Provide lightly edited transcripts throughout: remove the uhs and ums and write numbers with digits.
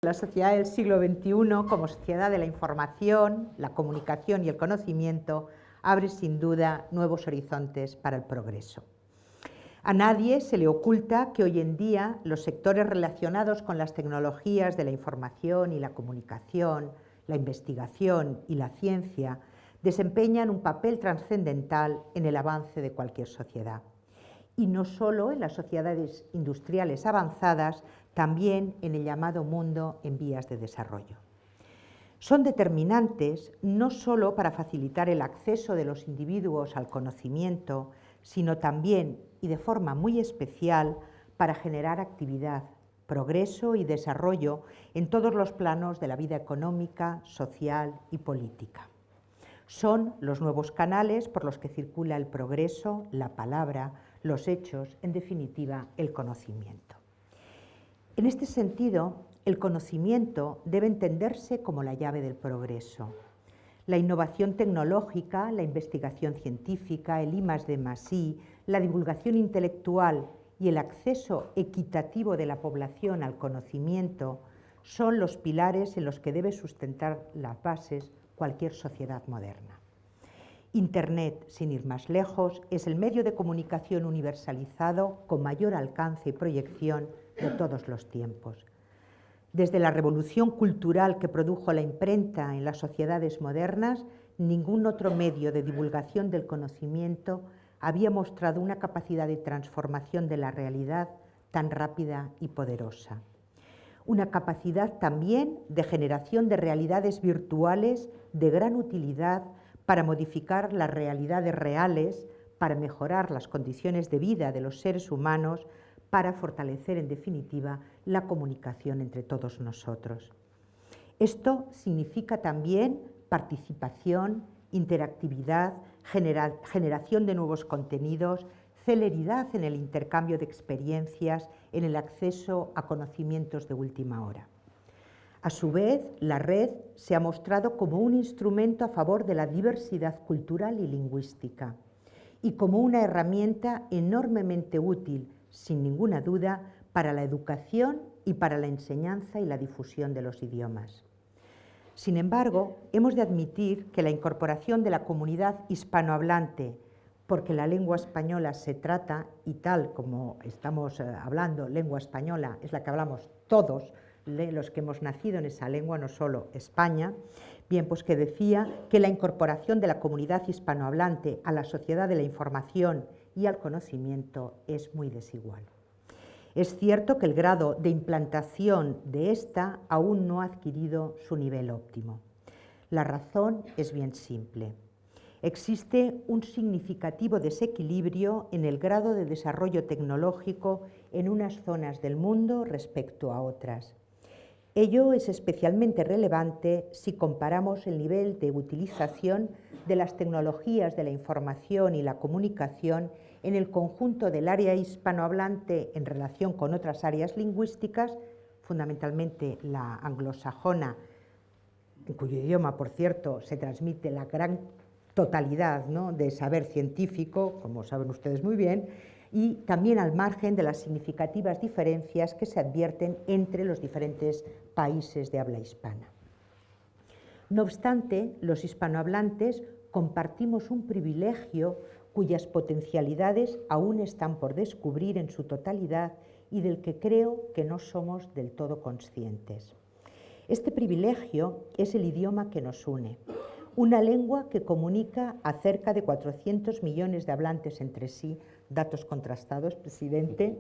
La sociedad del siglo XXI, como sociedad de la información, la comunicación y el conocimiento, abre sin duda nuevos horizontes para el progreso. A nadie se le oculta que hoy en día los sectores relacionados con las tecnologías de la información y la comunicación, la investigación y la ciencia desempeñan un papel trascendental en el avance de cualquier sociedad. Y no solo en las sociedades industriales avanzadas, también en el llamado mundo en vías de desarrollo. Son determinantes no solo para facilitar el acceso de los individuos al conocimiento, sino también, y de forma muy especial, para generar actividad, progreso y desarrollo en todos los planos de la vida económica, social y política. Son los nuevos canales por los que circula el progreso, la palabra, los hechos, en definitiva, el conocimiento. En este sentido, el conocimiento debe entenderse como la llave del progreso. La innovación tecnológica, la investigación científica, el I+D+I, la divulgación intelectual y el acceso equitativo de la población al conocimiento son los pilares en los que debe sustentar las bases cualquier sociedad moderna. Internet, sin ir más lejos, es el medio de comunicación universalizado con mayor alcance y proyección de todos los tiempos. Desde la revolución cultural que produjo la imprenta en las sociedades modernas, ningún otro medio de divulgación del conocimiento había mostrado una capacidad de transformación de la realidad tan rápida y poderosa. Una capacidad también de generación de realidades virtuales de gran utilidad para modificar las realidades reales, para mejorar las condiciones de vida de los seres humanos, para fortalecer, en definitiva, la comunicación entre todos nosotros. Esto significa también participación, interactividad, generación de nuevos contenidos, celeridad en el intercambio de experiencias, en el acceso a conocimientos de última hora. A su vez, la red se ha mostrado como un instrumento a favor de la diversidad cultural y lingüística y como una herramienta enormemente útil, sin ninguna duda, para la educación y para la enseñanza y la difusión de los idiomas. Sin embargo, hemos de admitir que la incorporación de la comunidad hispanohablante, porque la lengua española se trata, y tal como estamos hablando, lengua española es la que hablamos todos, los que hemos nacido en esa lengua, no solo España, bien, pues que decía que la incorporación de la comunidad hispanohablante a la sociedad de la información y al conocimiento es muy desigual. Es cierto que el grado de implantación de esta aún no ha adquirido su nivel óptimo. La razón es bien simple. Existe un significativo desequilibrio en el grado de desarrollo tecnológico en unas zonas del mundo respecto a otras. Ello es especialmente relevante si comparamos el nivel de utilización de las tecnologías de la información y la comunicación en el conjunto del área hispanohablante en relación con otras áreas lingüísticas, fundamentalmente la anglosajona, en cuyo idioma, por cierto, se transmite la gran totalidad, ¿no?, de saber científico, como saben ustedes muy bien, y también al margen de las significativas diferencias que se advierten entre los diferentes países de habla hispana. No obstante, los hispanohablantes compartimos un privilegio cuyas potencialidades aún están por descubrir en su totalidad y del que creo que no somos del todo conscientes. Este privilegio es el idioma que nos une, una lengua que comunica a cerca de 400 millones de hablantes entre sí, datos contrastados, presidente,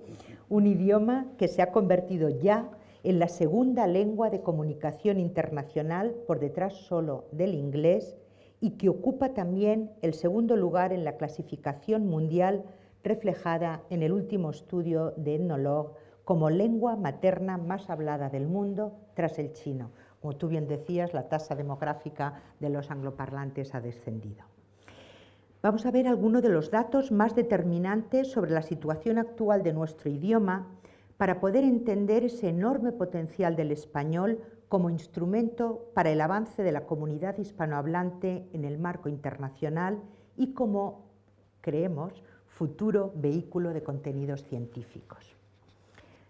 un idioma que se ha convertido ya en la segunda lengua de comunicación internacional por detrás solo del inglés y que ocupa también el segundo lugar en la clasificación mundial reflejada en el último estudio de Ethnologue como lengua materna más hablada del mundo tras el chino. Como tú bien decías, la tasa demográfica de los angloparlantes ha descendido. Vamos a ver algunos de los datos más determinantes sobre la situación actual de nuestro idioma para poder entender ese enorme potencial del español como instrumento para el avance de la comunidad hispanohablante en el marco internacional y como, creemos, futuro vehículo de contenidos científicos.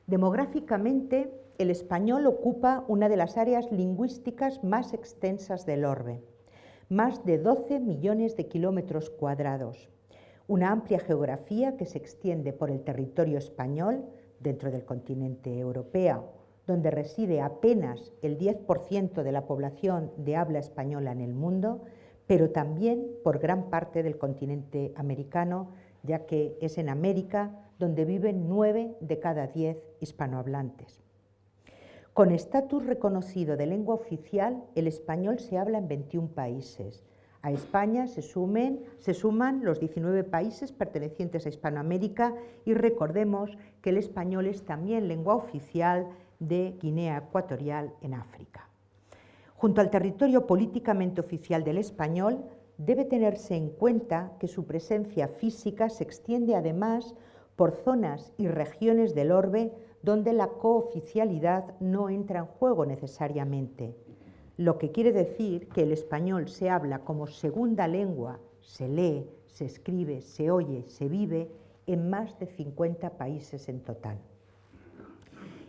Demográficamente, el español ocupa una de las áreas lingüísticas más extensas del orbe, más de 12 millones de kilómetros cuadrados, una amplia geografía que se extiende por el territorio español dentro del continente europeo, donde reside apenas el 10% de la población de habla española en el mundo, pero también por gran parte del continente americano, ya que es en América donde viven 9 de cada 10 hispanohablantes. Con estatus reconocido de lengua oficial, el español se habla en 21 países. A España se suman los 19 países pertenecientes a Hispanoamérica y recordemos que el español es también lengua oficial de Guinea Ecuatorial en África. Junto al territorio políticamente oficial del español, debe tenerse en cuenta que su presencia física se extiende además por zonas y regiones del orbe donde la cooficialidad no entra en juego necesariamente, lo que quiere decir que el español se habla como segunda lengua, se lee, se escribe, se oye, se vive en más de 50 países en total.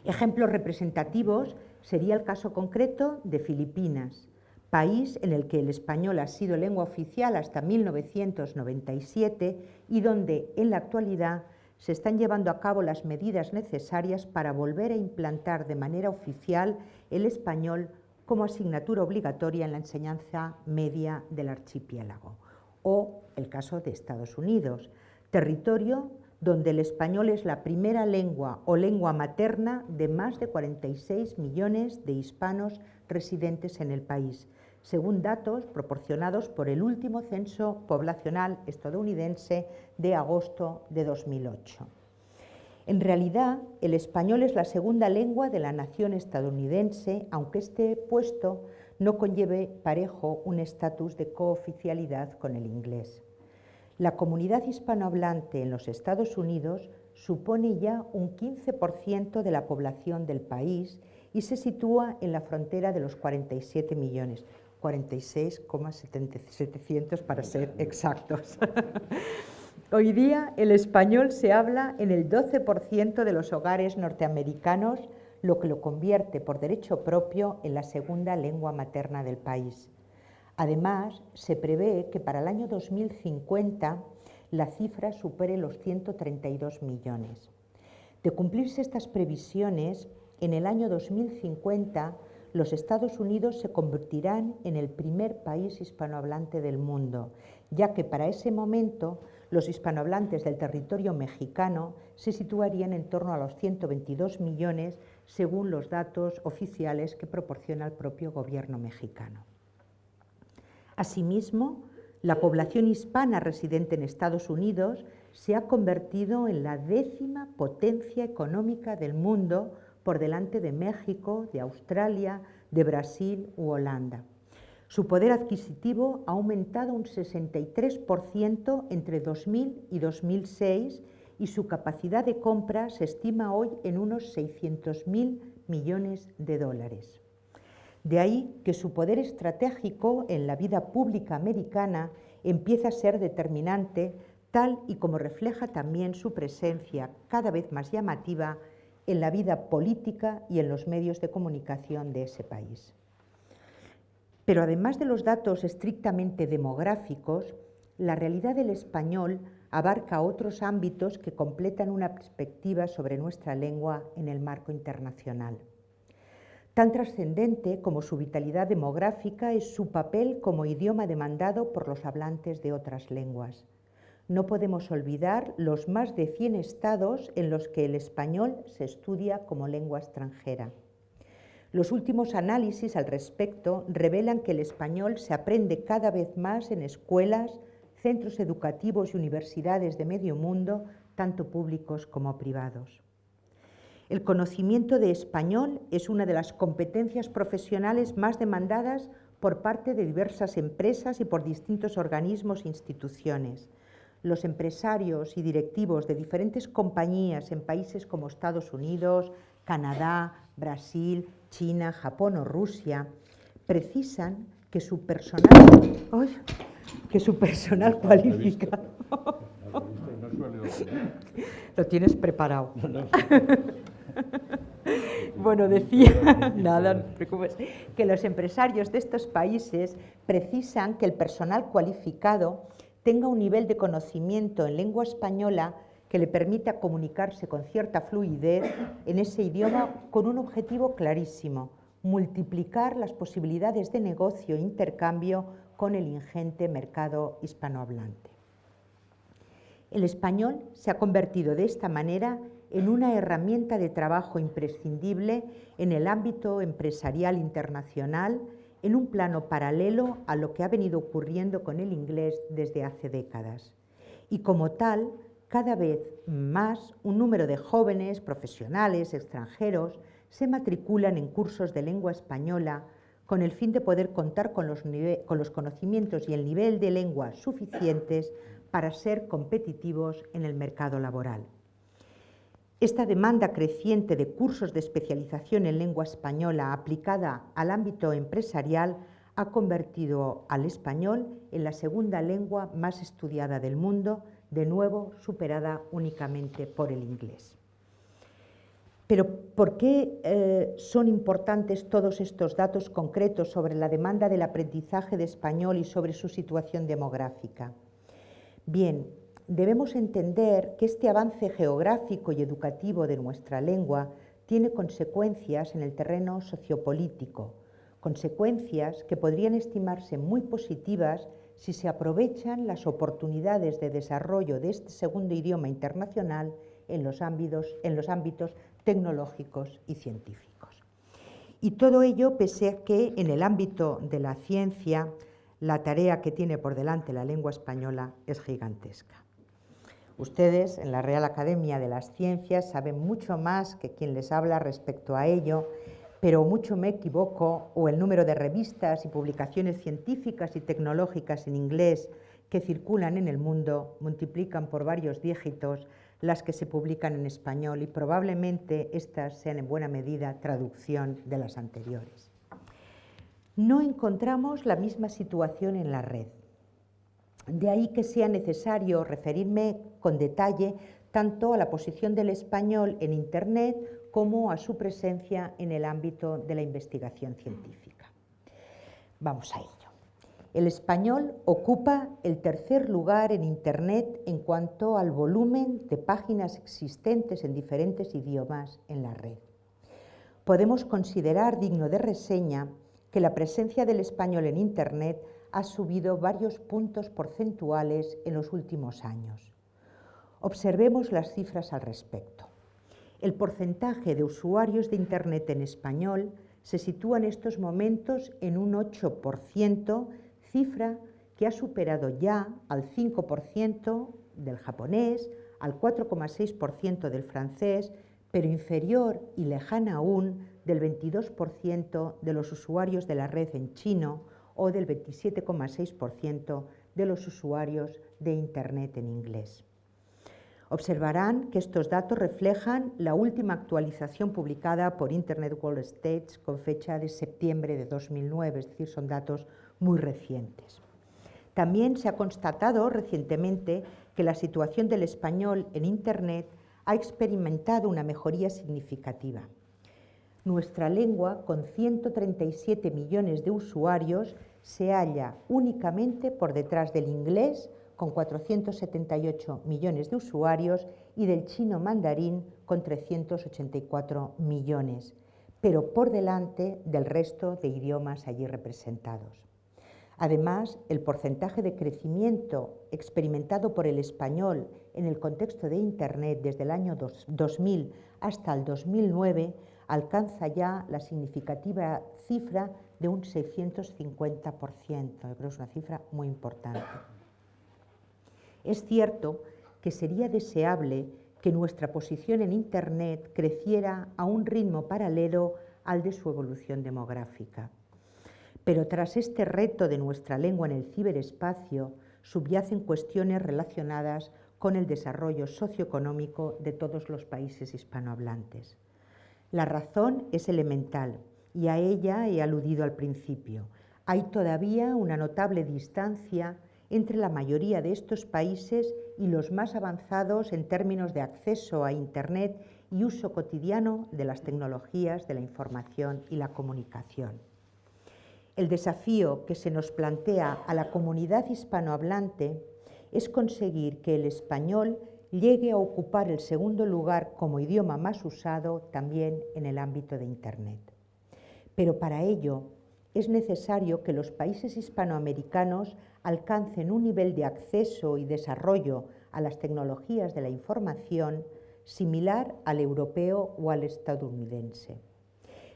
Ejemplos representativos sería el caso concreto de Filipinas, país en el que el español ha sido lengua oficial hasta 1997 y donde en la actualidad se están llevando a cabo las medidas necesarias para volver a implantar de manera oficial el español como asignatura obligatoria en la enseñanza media del archipiélago. O el caso de Estados Unidos, territorio donde el español es la primera lengua o lengua materna de más de 46 millones de hispanos residentes en el país, según datos proporcionados por el último censo poblacional estadounidense de agosto de 2008. En realidad, el español es la segunda lengua de la nación estadounidense, aunque este puesto no conlleve parejo un estatus de cooficialidad con el inglés. La comunidad hispanohablante en los Estados Unidos supone ya un 15% de la población del país y se sitúa en la frontera de los 47 millones, 46,700 para ser exactos. Hoy día el español se habla en el 12% de los hogares norteamericanos, lo que lo convierte por derecho propio en la segunda lengua materna del país. Además, se prevé que para el año 2050 la cifra supere los 132 millones. De cumplirse estas previsiones, en el año 2050 los Estados Unidos se convertirán en el primer país hispanohablante del mundo, ya que para ese momento los hispanohablantes del territorio mexicano se situarían en torno a los 122 millones, según los datos oficiales que proporciona el propio gobierno mexicano. Asimismo, la población hispana residente en Estados Unidos se ha convertido en la 10ª potencia económica del mundo por delante de México, de Australia, de Brasil u Holanda. Su poder adquisitivo ha aumentado un 63% entre 2000 y 2006 y su capacidad de compra se estima hoy en unos 600.000 millones de dólares. De ahí que su poder estratégico en la vida pública americana empieza a ser determinante, tal y como refleja también su presencia cada vez más llamativa en la vida política y en los medios de comunicación de ese país. Pero además de los datos estrictamente demográficos, la realidad del español abarca otros ámbitos que completan una perspectiva sobre nuestra lengua en el marco internacional. Tan trascendente como su vitalidad demográfica es su papel como idioma demandado por los hablantes de otras lenguas. No podemos olvidar los más de 100 estados en los que el español se estudia como lengua extranjera. Los últimos análisis al respecto revelan que el español se aprende cada vez más en escuelas, centros educativos y universidades de medio mundo, tanto públicos como privados. El conocimiento de español es una de las competencias profesionales más demandadas por parte de diversas empresas y por distintos organismos e instituciones. Los empresarios y directivos de diferentes compañías en países como Estados Unidos, Canadá, Brasil, China, Japón o Rusia precisan que su personal cualificado. Lo tienes preparado. Bueno, decía, nada, no te preocupes, que los empresarios de estos países precisan que el personal cualificado tenga un nivel de conocimiento en lengua española que le permita comunicarse con cierta fluidez en ese idioma con un objetivo clarísimo: multiplicar las posibilidades de negocio e intercambio con el ingente mercado hispanohablante. El español se ha convertido de esta manera en una herramienta de trabajo imprescindible en el ámbito empresarial internacional, en un plano paralelo a lo que ha venido ocurriendo con el inglés desde hace décadas. Y como tal, cada vez más un número de jóvenes, profesionales, extranjeros, se matriculan en cursos de lengua española con el fin de poder contar con los conocimientos y el nivel de lengua suficientes para ser competitivos en el mercado laboral. Esta demanda creciente de cursos de especialización en lengua española aplicada al ámbito empresarial ha convertido al español en la segunda lengua más estudiada del mundo, de nuevo superada únicamente por el inglés. Pero ¿por qué son importantes todos estos datos concretos sobre la demanda del aprendizaje de español y sobre su situación demográfica? Bien, debemos entender que este avance geográfico y educativo de nuestra lengua tiene consecuencias en el terreno sociopolítico, consecuencias que podrían estimarse muy positivas si se aprovechan las oportunidades de desarrollo de este segundo idioma internacional en los ámbitos tecnológicos y científicos. Y todo ello pese a que en el ámbito de la ciencia la tarea que tiene por delante la lengua española es gigantesca. Ustedes en la Real Academia de las Ciencias saben mucho más que quien les habla respecto a ello, pero mucho me equivoco o el número de revistas y publicaciones científicas y tecnológicas en inglés que circulan en el mundo multiplican por varios dígitos las que se publican en español y probablemente estas sean en buena medida traducción de las anteriores. No encontramos la misma situación en la red. De ahí que sea necesario referirme con detalle tanto a la posición del español en Internet como a su presencia en el ámbito de la investigación científica. Vamos a ello. El español ocupa el tercer lugar en Internet en cuanto al volumen de páginas existentes en diferentes idiomas en la red. Podemos considerar digno de reseña que la presencia del español en Internet ha subido varios puntos porcentuales en los últimos años. Observemos las cifras al respecto. El porcentaje de usuarios de Internet en español se sitúa en estos momentos en un 8%, cifra que ha superado ya al 5% del japonés, al 4,6% del francés, pero inferior y lejana aún del 22% de los usuarios de la red en chino o del 27,6% de los usuarios de Internet en inglés. Observarán que estos datos reflejan la última actualización publicada por Internet World Stats con fecha de septiembre de 2009, es decir, son datos muy recientes. También se ha constatado recientemente que la situación del español en Internet ha experimentado una mejoría significativa. Nuestra lengua, con 137 millones de usuarios, se halla únicamente por detrás del inglés, con 478 millones de usuarios, y del chino mandarín, con 384 millones, pero por delante del resto de idiomas allí representados. Además, el porcentaje de crecimiento experimentado por el español en el contexto de Internet desde el año 2000 hasta el 2009 alcanza ya la significativa cifra de un 650%. Yo creo que es una cifra muy importante. Es cierto que sería deseable que nuestra posición en Internet creciera a un ritmo paralelo al de su evolución demográfica. Pero tras este reto de nuestra lengua en el ciberespacio subyacen cuestiones relacionadas con el desarrollo socioeconómico de todos los países hispanohablantes. La razón es elemental y a ella he aludido al principio. Hay todavía una notable distancia entre la mayoría de estos países y los más avanzados en términos de acceso a Internet y uso cotidiano de las tecnologías de la información y la comunicación. El desafío que se nos plantea a la comunidad hispanohablante es conseguir que el español llegue a ocupar el segundo lugar como idioma más usado también en el ámbito de Internet. Pero para ello es necesario que los países hispanoamericanos alcancen un nivel de acceso y desarrollo a las tecnologías de la información similar al europeo o al estadounidense.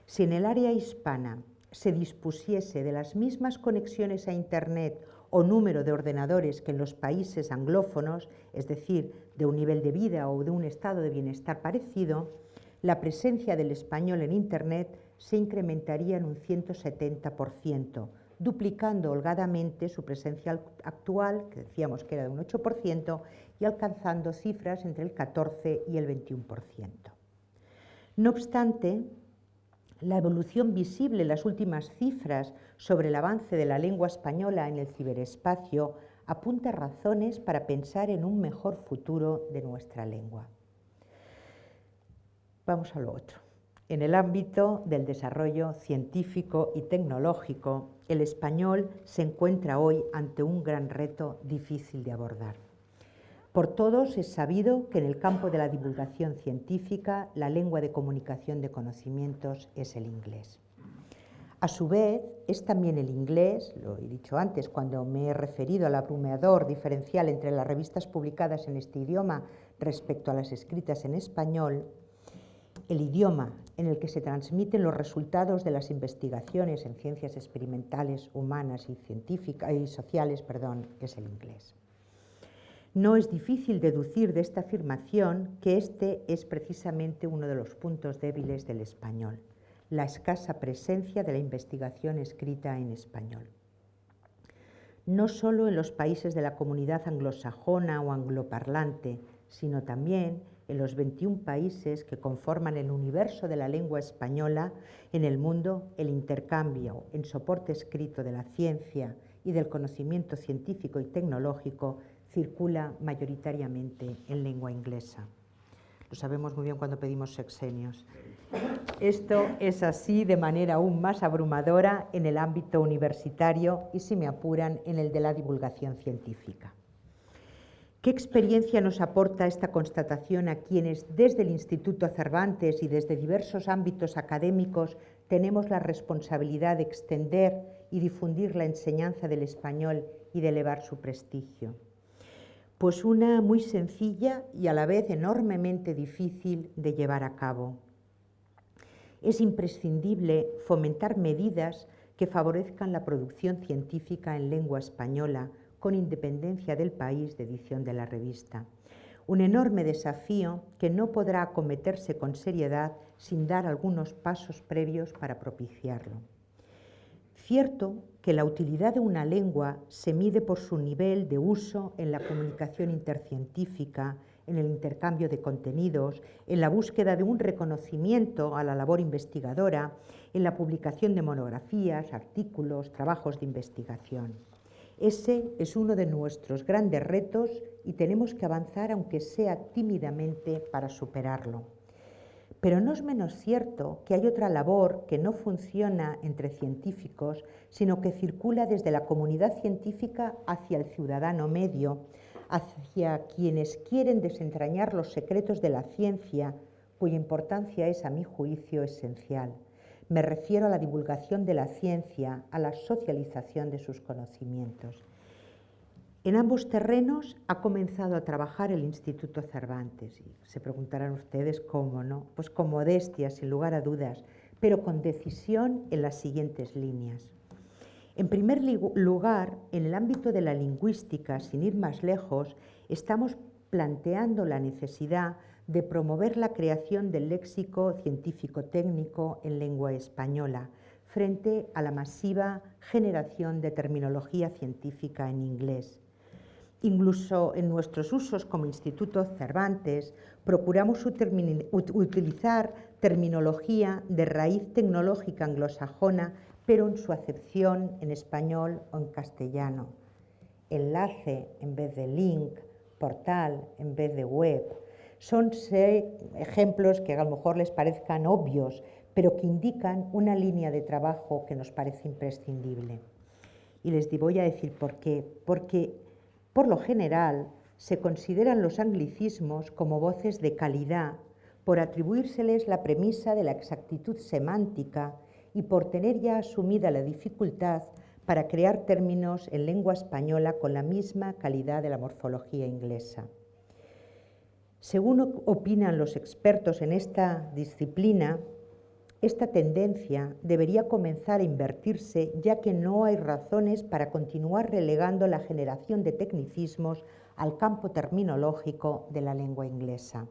Si en el área hispana se dispusiese de las mismas conexiones a Internet o número de ordenadores que en los países anglófonos, es decir, de un nivel de vida o de un estado de bienestar parecido, la presencia del español en Internet se incrementaría en un 170%, duplicando holgadamente su presencia actual, que decíamos que era de un 8%, y alcanzando cifras entre el 14 y el 21%. No obstante, la evolución visible en las últimas cifras sobre el avance de la lengua española en el ciberespacio apunta razones para pensar en un mejor futuro de nuestra lengua. Vamos a lo otro. En el ámbito del desarrollo científico y tecnológico, el español se encuentra hoy ante un gran reto difícil de abordar. Por todos es sabido que en el campo de la divulgación científica la lengua de comunicación de conocimientos es el inglés. A su vez, es también el inglés, lo he dicho antes cuando me he referido al abrumador diferencial entre las revistas publicadas en este idioma respecto a las escritas en español, el idioma en el que se transmiten los resultados de las investigaciones en ciencias experimentales, humanas y científicas y sociales, es el inglés. No es difícil deducir de esta afirmación que este es precisamente uno de los puntos débiles del español, la escasa presencia de la investigación escrita en español. No solo en los países de la comunidad anglosajona o angloparlante, sino también en los 21 países que conforman el universo de la lengua española, en el mundo el intercambio en soporte escrito de la ciencia y del conocimiento científico y tecnológico circula mayoritariamente en lengua inglesa. Lo sabemos muy bien cuando pedimos sexenios. Esto es así de manera aún más abrumadora en el ámbito universitario y, si me apuran, en el de la divulgación científica. ¿Qué experiencia nos aporta esta constatación a quienes desde el Instituto Cervantes y desde diversos ámbitos académicos tenemos la responsabilidad de extender y difundir la enseñanza del español y de elevar su prestigio? Pues una muy sencilla y a la vez enormemente difícil de llevar a cabo. Es imprescindible fomentar medidas que favorezcan la producción científica en lengua española, con independencia del país de edición de la revista. Un enorme desafío que no podrá acometerse con seriedad sin dar algunos pasos previos para propiciarlo. Cierto que la utilidad de una lengua se mide por su nivel de uso en la comunicación intercientífica, en el intercambio de contenidos, en la búsqueda de un reconocimiento a la labor investigadora, en la publicación de monografías, artículos, trabajos de investigación. Ese es uno de nuestros grandes retos y tenemos que avanzar, aunque sea tímidamente, para superarlo. Pero no es menos cierto que hay otra labor que no funciona entre científicos, sino que circula desde la comunidad científica hacia el ciudadano medio, hacia quienes quieren desentrañar los secretos de la ciencia, cuya importancia es, a mi juicio, esencial. Me refiero a la divulgación de la ciencia, a la socialización de sus conocimientos. En ambos terrenos ha comenzado a trabajar el Instituto Cervantes. Y se preguntarán ustedes cómo, ¿no? Pues con modestia, sin lugar a dudas, pero con decisión en las siguientes líneas. En primer lugar, en el ámbito de la lingüística, sin ir más lejos, estamos planteando la necesidad de promover la creación del léxico científico-técnico en lengua española, frente a la masiva generación de terminología científica en inglés. Incluso en nuestros usos como Instituto Cervantes, procuramos utilizar terminología de raíz tecnológica anglosajona, pero en su acepción en español o en castellano. Enlace en vez de link, portal en vez de web. Son ejemplos que a lo mejor les parezcan obvios, pero que indican una línea de trabajo que nos parece imprescindible. Y les voy a decir por qué. Porque, por lo general, se consideran los anglicismos como voces de calidad por atribuírseles la premisa de la exactitud semántica y por tener ya asumida la dificultad para crear términos en lengua española con la misma calidad de la morfología inglesa. Según opinan los expertos en esta disciplina, esta tendencia debería comenzar a invertirse, ya que no hay razones para continuar relegando la generación de tecnicismos al campo terminológico de la lengua inglesa.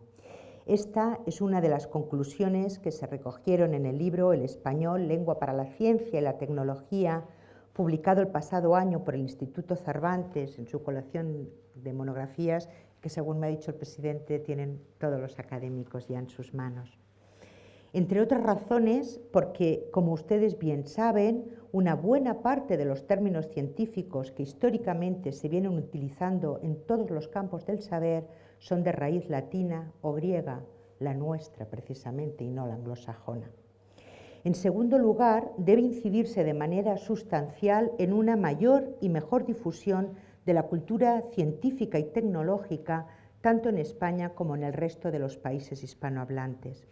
Esta es una de las conclusiones que se recogieron en el libro El español, lengua para la ciencia y la tecnología, publicado el pasado año por el Instituto Cervantes en su colección de monografías, que según me ha dicho el presidente tienen todos los académicos ya en sus manos. Entre otras razones, porque, como ustedes bien saben, una buena parte de los términos científicos que históricamente se vienen utilizando en todos los campos del saber son de raíz latina o griega, la nuestra precisamente y no la anglosajona. En segundo lugar, debe incidirse de manera sustancial en una mayor y mejor difusión de la cultura científica y tecnológica, tanto en España como en el resto de los países hispanohablantes.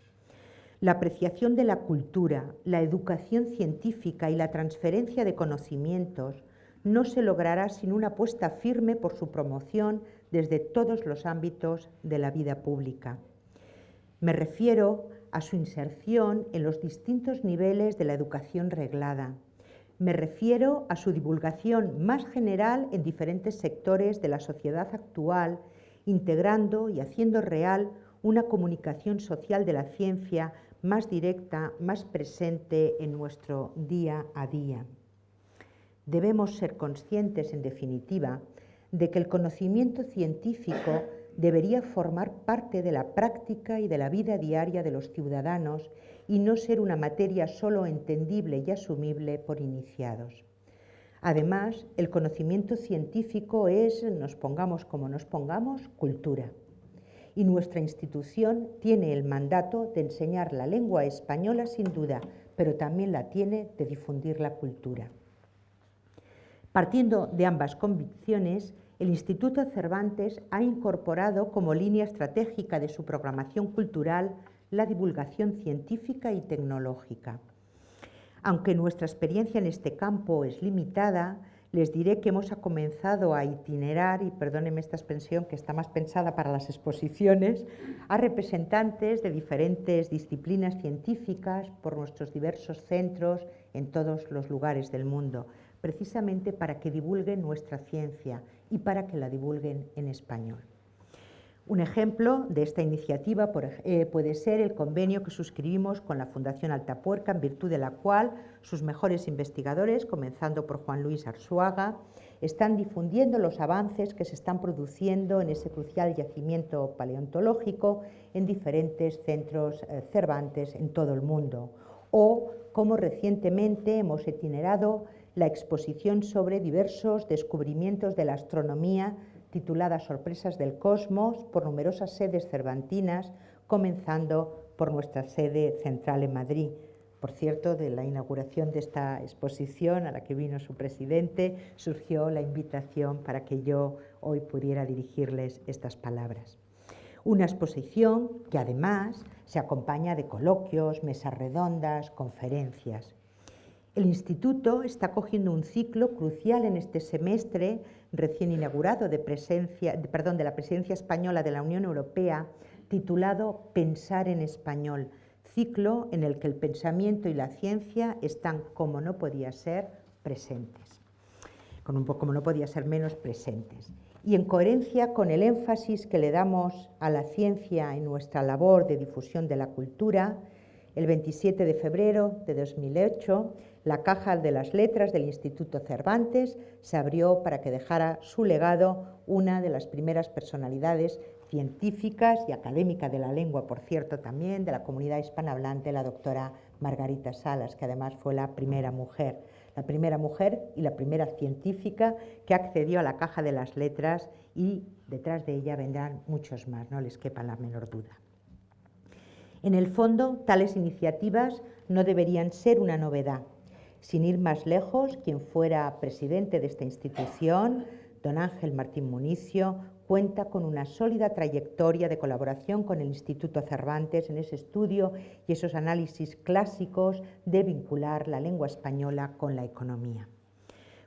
La apreciación de la cultura, la educación científica y la transferencia de conocimientos no se logrará sin una apuesta firme por su promoción desde todos los ámbitos de la vida pública. Me refiero a su inserción en los distintos niveles de la educación reglada. Me refiero a su divulgación más general en diferentes sectores de la sociedad actual, integrando y haciendo real una comunicación social de la ciencia más directa, más presente en nuestro día a día. Debemos ser conscientes, en definitiva, de que el conocimiento científico debería formar parte de la práctica y de la vida diaria de los ciudadanos y no ser una materia solo entendible y asumible por iniciados. Además, el conocimiento científico es, nos pongamos como nos pongamos, cultura. Y nuestra institución tiene el mandato de enseñar la lengua española sin duda, pero también la tiene de difundir la cultura. Partiendo de ambas convicciones, el Instituto Cervantes ha incorporado como línea estratégica de su programación cultural la divulgación científica y tecnológica. Aunque nuestra experiencia en este campo es limitada, les diré que hemos comenzado a itinerar, y perdónenme esta expresión que está más pensada para las exposiciones, a representantes de diferentes disciplinas científicas por nuestros diversos centros en todos los lugares del mundo, precisamente para que divulguen nuestra ciencia y para que la divulguen en español. Un ejemplo de esta iniciativa puede ser el convenio que suscribimos con la Fundación Altapuerca, en virtud de la cual sus mejores investigadores, comenzando por Juan Luis Arzuaga, están difundiendo los avances que se están produciendo en ese crucial yacimiento paleontológico en diferentes centros Cervantes en todo el mundo. O, como recientemente hemos itinerado la exposición sobre diversos descubrimientos de la astronomía titulada Sorpresas del Cosmos, por numerosas sedes cervantinas, comenzando por nuestra sede central en Madrid. Por cierto, de la inauguración de esta exposición, a la que vino su presidente, surgió la invitación para que yo hoy pudiera dirigirles estas palabras. Una exposición que además se acompaña de coloquios, mesas redondas, conferencias. El Instituto está cogiendo un ciclo crucial en este semestre recién inaugurado de la Presidencia Española de la Unión Europea, titulado Pensar en Español, ciclo en el que el pensamiento y la ciencia están, como no podía ser, presentes, como no podía ser menos presentes. Y en coherencia con el énfasis que le damos a la ciencia en nuestra labor de difusión de la cultura, el 27 de febrero de 2008, la Caja de las Letras del Instituto Cervantes se abrió para que dejara su legado una de las primeras personalidades científicas y académica de la lengua, por cierto, también de la comunidad hispanohablante, la doctora Margarita Salas, que además fue la primera mujer y la primera científica que accedió a la Caja de las Letras, y detrás de ella vendrán muchos más, no les quepa la menor duda. En el fondo, tales iniciativas no deberían ser una novedad. Sin ir más lejos, quien fuera presidente de esta institución, don Ángel Martín Municio, cuenta con una sólida trayectoria de colaboración con el Instituto Cervantes en ese estudio y esos análisis clásicos de vincular la lengua española con la economía.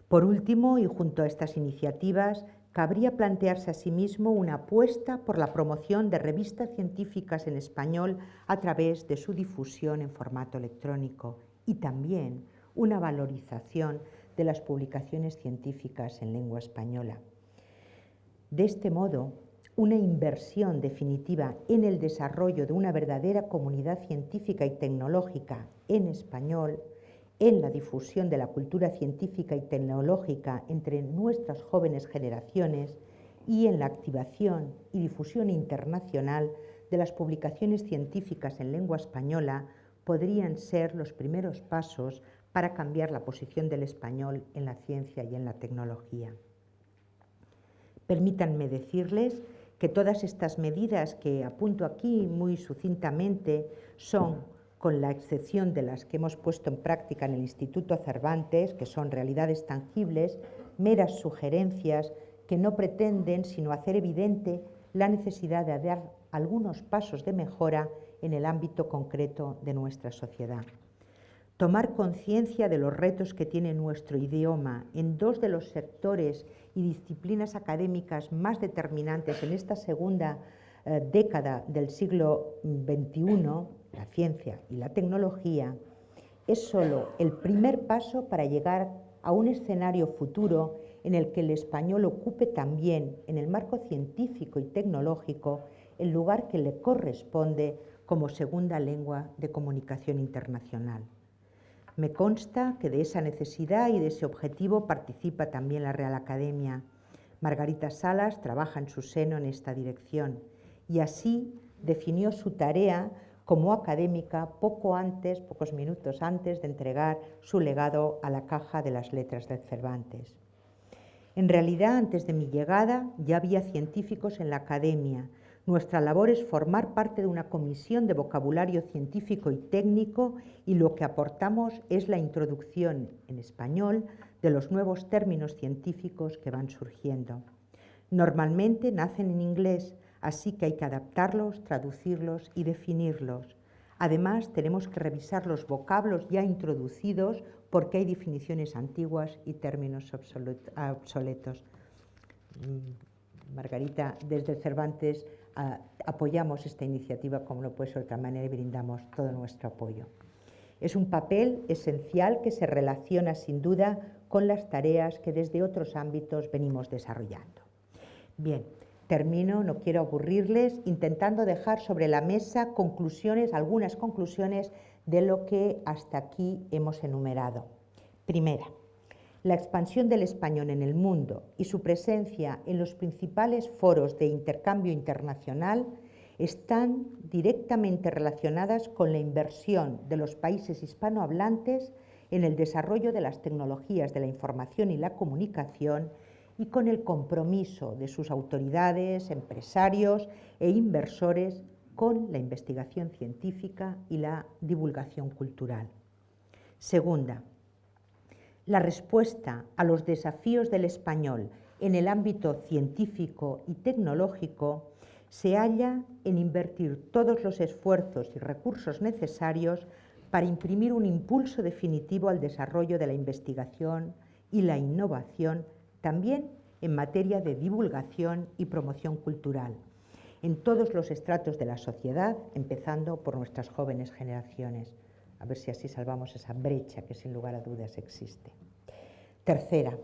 Por último, y junto a estas iniciativas, cabría plantearse asimismo una apuesta por la promoción de revistas científicas en español a través de su difusión en formato electrónico, y también una valorización de las publicaciones científicas en lengua española. De este modo, una inversión definitiva en el desarrollo de una verdadera comunidad científica y tecnológica en español, en la difusión de la cultura científica y tecnológica entre nuestras jóvenes generaciones y en la activación y difusión internacional de las publicaciones científicas en lengua española, podrían ser los primeros pasos para cambiar la posición del español en la ciencia y en la tecnología. Permítanme decirles que todas estas medidas que apunto aquí muy sucintamente son, con la excepción de las que hemos puesto en práctica en el Instituto Cervantes, que son realidades tangibles, meras sugerencias que no pretenden sino hacer evidente la necesidad de dar algunos pasos de mejora en el ámbito concreto de nuestra sociedad. Tomar conciencia de los retos que tiene nuestro idioma en dos de los sectores y disciplinas académicas más determinantes en esta segunda década del siglo XXI, la ciencia y la tecnología, es solo el primer paso para llegar a un escenario futuro en el que el español ocupe también, en el marco científico y tecnológico, el lugar que le corresponde como segunda lengua de comunicación internacional. Me consta que de esa necesidad y de ese objetivo participa también la Real Academia. Margarita Salas trabaja en su seno en esta dirección y así definió su tarea como académica pocos minutos antes de entregar su legado a la Caja de las Letras del Cervantes. En realidad, antes de mi llegada ya había científicos en la Academia. Nuestra labor es formar parte de una comisión de vocabulario científico y técnico, y lo que aportamos es la introducción en español de los nuevos términos científicos que van surgiendo. Normalmente nacen en inglés, así que hay que adaptarlos, traducirlos y definirlos. Además, tenemos que revisar los vocablos ya introducidos porque hay definiciones antiguas y términos obsoletos. Margarita, desde Cervantes apoyamos esta iniciativa como no puede ser de otra manera y brindamos todo nuestro apoyo. Es un papel esencial que se relaciona sin duda con las tareas que desde otros ámbitos venimos desarrollando. Bien, termino, no quiero aburrirles, intentando dejar sobre la mesa algunas conclusiones de lo que hasta aquí hemos enumerado. Primera, la expansión del español en el mundo y su presencia en los principales foros de intercambio internacional están directamente relacionadas con la inversión de los países hispanohablantes en el desarrollo de las tecnologías de la información y la comunicación y con el compromiso de sus autoridades, empresarios e inversores con la investigación científica y la divulgación cultural. Segunda, la respuesta a los desafíos del español en el ámbito científico y tecnológico se halla en invertir todos los esfuerzos y recursos necesarios para imprimir un impulso definitivo al desarrollo de la investigación y la innovación, también en materia de divulgación y promoción cultural, en todos los estratos de la sociedad, empezando por nuestras jóvenes generaciones. A ver si así salvamos esa brecha que sin lugar a dudas existe. Tercera,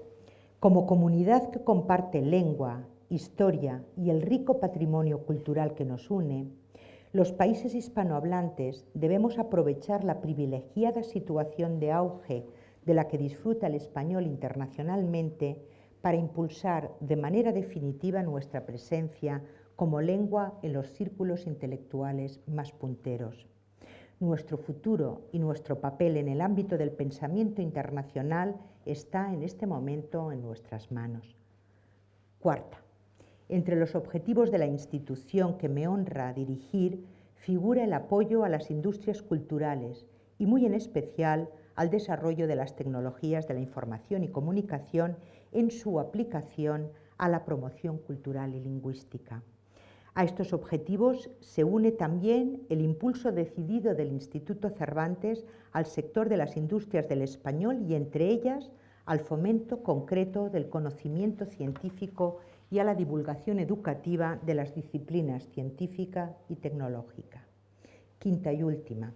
como comunidad que comparte lengua, historia y el rico patrimonio cultural que nos une, los países hispanohablantes debemos aprovechar la privilegiada situación de auge de la que disfruta el español internacionalmente para impulsar de manera definitiva nuestra presencia como lengua en los círculos intelectuales más punteros. Nuestro futuro y nuestro papel en el ámbito del pensamiento internacional está en este momento en nuestras manos. Cuarta, entre los objetivos de la institución que me honra dirigir figura el apoyo a las industrias culturales y muy en especial al desarrollo de las tecnologías de la información y comunicación en su aplicación a la promoción cultural y lingüística. A estos objetivos se une también el impulso decidido del Instituto Cervantes al sector de las industrias del español y entre ellas al fomento concreto del conocimiento científico y a la divulgación educativa de las disciplinas científica y tecnológica. Quinta y última,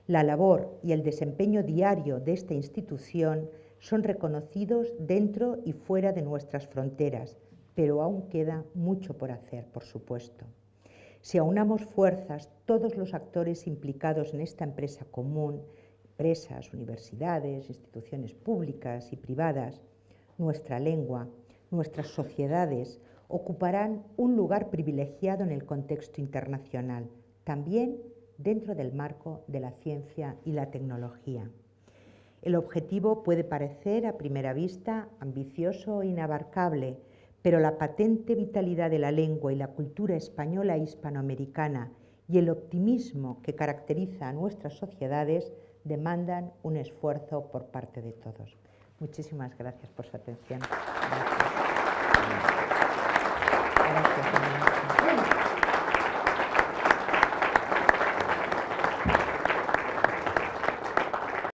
la labor y el desempeño diario de esta institución son reconocidos dentro y fuera de nuestras fronteras, pero aún queda mucho por hacer, por supuesto. Si aunamos fuerzas, todos los actores implicados en esta empresa común, empresas, universidades, instituciones públicas y privadas, nuestra lengua, nuestras sociedades ocuparán un lugar privilegiado en el contexto internacional, también dentro del marco de la ciencia y la tecnología. El objetivo puede parecer a primera vista ambicioso e inabarcable, pero la patente vitalidad de la lengua y la cultura española e hispanoamericana y el optimismo que caracteriza a nuestras sociedades demandan un esfuerzo por parte de todos. Muchísimas gracias por su atención. Gracias. Gracias.